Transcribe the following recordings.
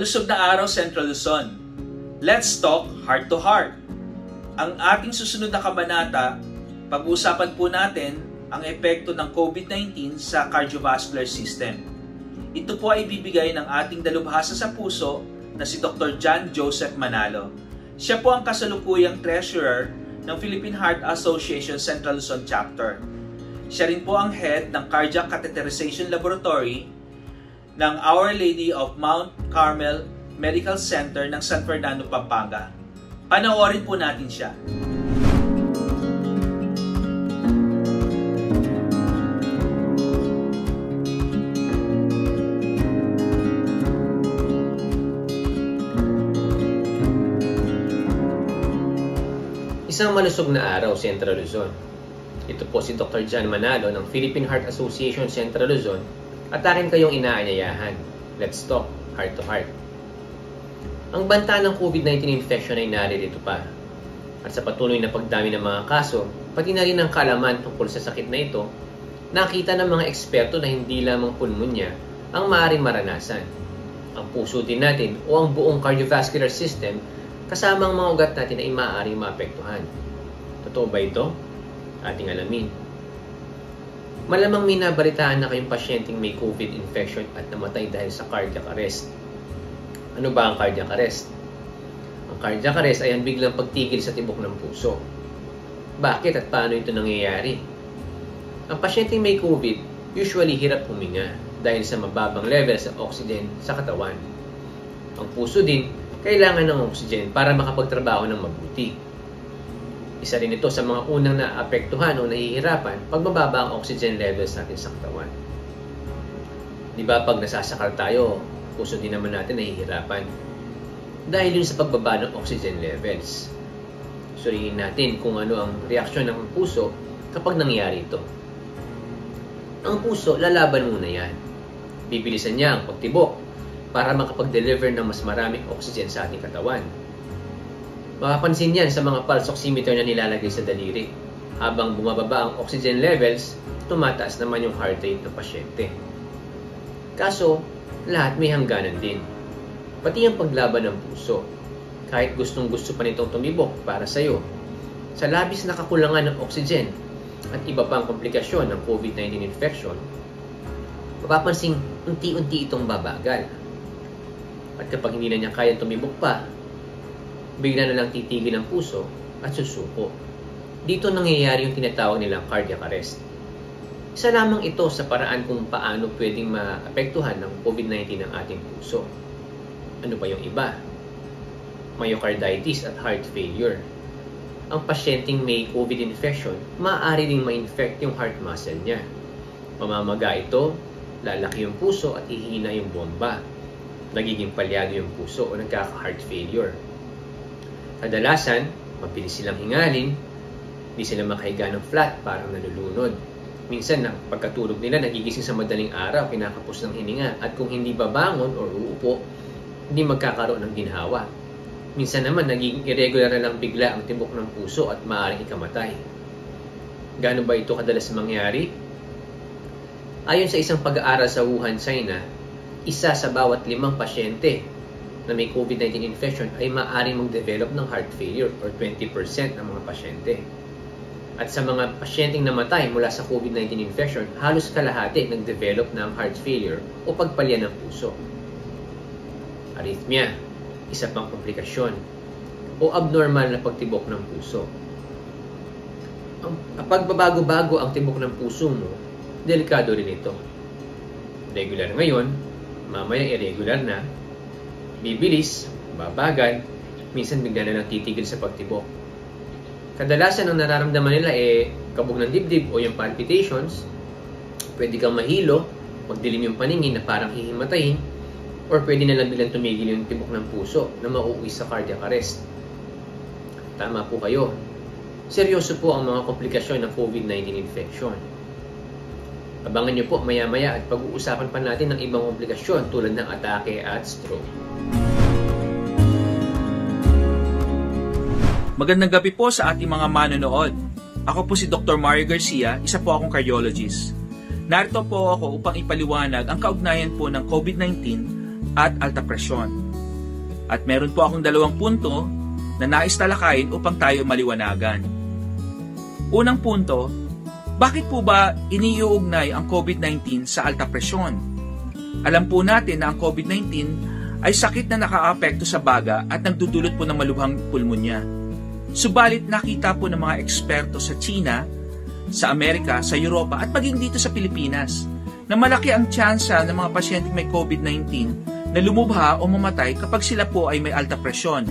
Malusog na araw, Central Luzon. Let's talk heart to heart. Ang ating susunod na kabanata, pag-uusapan po natin ang epekto ng COVID-19 sa cardiovascular system. Ito po ay bibigay ng ating dalubhasa sa puso na si Dr. John Joseph Manalo. Siya po ang kasalukuyang treasurer ng Philippine Heart Association Central Luzon Chapter. Siya rin po ang head ng Cardiac Catheterization Laboratory ng Our Lady of Mount Carmel Medical Center ng San Fernando, Pampanga. Panoorin po natin siya. Isang malusog na araw, Central Luzon. Ito po si Dr. John Manalo ng Philippine Heart Association Central Luzon at akin kayong inaanyayahan. Let's talk heart to heart. Ang banta ng COVID-19 infection ay naririto pa. At sa patuloy na pagdami ng mga kaso, pati na rin ang kaalaman tungkol sa sakit na ito, nakita ng mga eksperto na hindi lamang pulmonya ang maaaring maranasan. Ang puso din natin o ang buong cardiovascular system kasama ang mga ugat natin ay maaaring maapektuhan. Totoo ba ito? Ating alamin. Malamang may nabalitaan na kayong pasyenteng may COVID infection at namatay dahil sa cardiac arrest. Ano ba ang cardiac arrest? Ang cardiac arrest ay ang biglang pagtigil sa tibok ng puso. Bakit at paano ito nangyayari? Ang pasyenteng may COVID usually hirap huminga dahil sa mababang level sa oxygen sa katawan. Ang puso din kailangan ng oxygen para makapagtrabaho ng mabuti. Isa rin ito sa mga unang naapektuhan o nahihirapan pag mababa ang oxygen levels natin sa katawan. Di ba pag nasasakal tayo, puso din naman natin nahihirapan dahil yun sa pagbaba ng oxygen levels. Suriin natin kung ano ang reaksyon ng puso kapag nangyari ito. Ang puso, lalaban muna yan. Bibilisan niya ang pagtibok para makapag-deliver ng mas maraming oxygen sa ating katawan. Mapapansin yan sa mga pulse oximeter na nilalagay sa daliri. Habang bumababa ang oxygen levels, tumataas naman yung heart rate ng pasyente. Kaso, lahat may hangganan din. Pati ang paglaban ng puso. Kahit gustong-gusto pa nitong tumibok para sa iyo, sa labis na kakulangan ng oxygen at iba pang komplikasyon ng COVID-19 infection, mapapansing unti-unti itong babagal. At kapag hindi na niya kayang tumibok pa, bigla na lang titigil ang puso at susuko. Dito nangyayari yung tinatawag nilang cardiac arrest. Isa lamang ito sa paraan kung paano pwedeng maapektuhan ng COVID-19 ang ating puso. Ano pa yung iba? Myocarditis at heart failure. Ang pasyenteng may COVID infection, maaari ding ma-infect yung heart muscle niya. Mamamaga ito, lalaki yung puso at hihina yung bomba. Nagiging palyado yung puso o nagkaka-heart failure. Kadalasan, mabilis silang hingalin, hindi sila makahiga ng flat, parang nalulunod. Minsan, pagkatulog nila, nagigising sa madaling araw, kinakapos ng hininga, at kung hindi babangon o uupo, hindi magkakaroon ng ginhawa. Minsan naman, naging irregular na lang bigla ang tibok ng puso at maaaring ikamatay. Gaano ba ito kadalas mangyari? Ayon sa isang pag-aaral sa Wuhan, China, isa sa bawat 5 pasyente na may COVID-19 infection ay maaaring mag-develop ng heart failure or 20% ng mga pasyente. At sa mga pasyenteng namatay mula sa COVID-19 infection, halos kalahati nag-develop ng heart failure o pagpalya ng puso. Arrhythmia, isa pang komplikasyon, o abnormal na pagtibok ng puso. Kapag babago-bago ang tibok ng puso mo, delikado rin ito. Regular ngayon, mamaya irregular na, bibilis, babagal, minsan bigla na lang titigil sa pagtibok. Kadalasan ang nararamdaman nila kabog ng dibdib o yung palpitations, pwede kang mahilo, magdilim yung paningin na parang hihimatayin, or pwede na lang bilang tumigil yung tibok ng puso na mauuwi sa cardiac arrest. Tama po kayo. Seryoso po ang mga komplikasyon ng COVID-19 infection. Abangan niyo po maya-maya at pag-uusapan pa natin ng ibang komplikasyon tulad ng atake at stroke. Magandang gabi po sa ating mga manonood. Ako po si Dr. Mario Garcia, isa po akong cardiologist. Narito po ako upang ipaliwanag ang kaugnayan po ng COVID-19 at alta presyon. At meron po akong 2 punto na nais talakayin upang tayo maliwanagan. Unang punto, bakit po ba iniuugnay ang COVID-19 sa alta presyon? Alam po natin na ang COVID-19 ay sakit na nakaapekto sa baga at nagdudulot po ng malubhang pulmonya. Subalit nakita po ng mga eksperto sa China, sa Amerika, sa Europa at maging dito sa Pilipinas na malaki ang tsansa ng mga pasyenteng may COVID-19 na lumubha o mamatay kapag sila po ay may alta presyon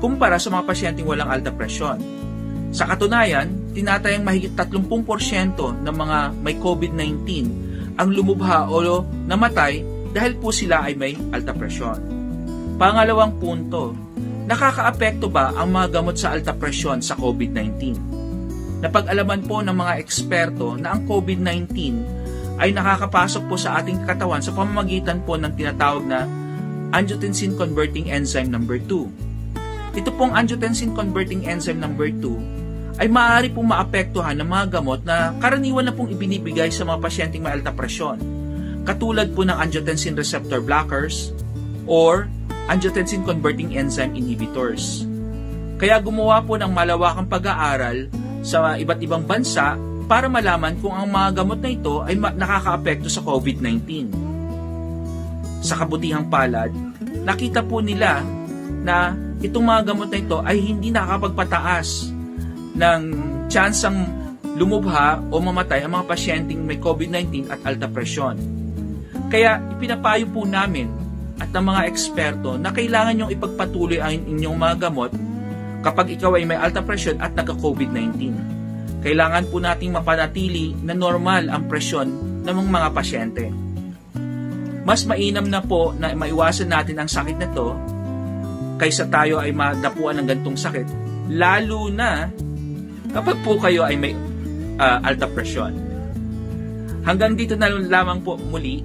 kumpara sa mga pasyenteng walang alta presyon. Sa katunayan, tinatayang mahigit 30% ng mga may COVID-19 ang lumubha o namatay dahil po sila ay may alta presyon. Pangalawang punto, nakakaapekto ba ang mga gamot sa alta presyon sa COVID-19? Napag-alaman po ng mga eksperto na ang COVID-19 ay nakakapasok po sa ating katawan sa pamamagitan po ng tinatawag na angiotensin converting enzyme number 2. Ito pong angiotensin converting enzyme number 2 ay maaari pong maapektuhan ng mga gamot na karaniwan na pong ibinibigay sa mga pasyenteng may alta presyon, katulad po ng angiotensin receptor blockers or angiotensin converting enzyme inhibitors. Kaya gumawa po ng malawakang pag-aaral sa iba't ibang bansa para malaman kung ang mga gamot na ito ay nakakaapekto sa COVID-19. Sa kabutihang palad, nakita po nila na itong mga gamot na ito ay hindi nakakapagpataas ng tsansang lumubha o mamatay ang mga pasyenteng may COVID-19 at alta presyon. Kaya ipinapayo po namin at ng mga eksperto na kailangan nyong ipagpatuloy ang inyong mga gamot kapag ikaw ay may alta presyon at nagka-COVID-19. Kailangan po nating mapanatili na normal ang presyon ng mga pasyente. Mas mainam na po na maiwasan natin ang sakit na to kaysa tayo ay madapuan ng gantong sakit, lalo na kapag po kayo ay may alta presyon. Hanggang dito na lamang po muli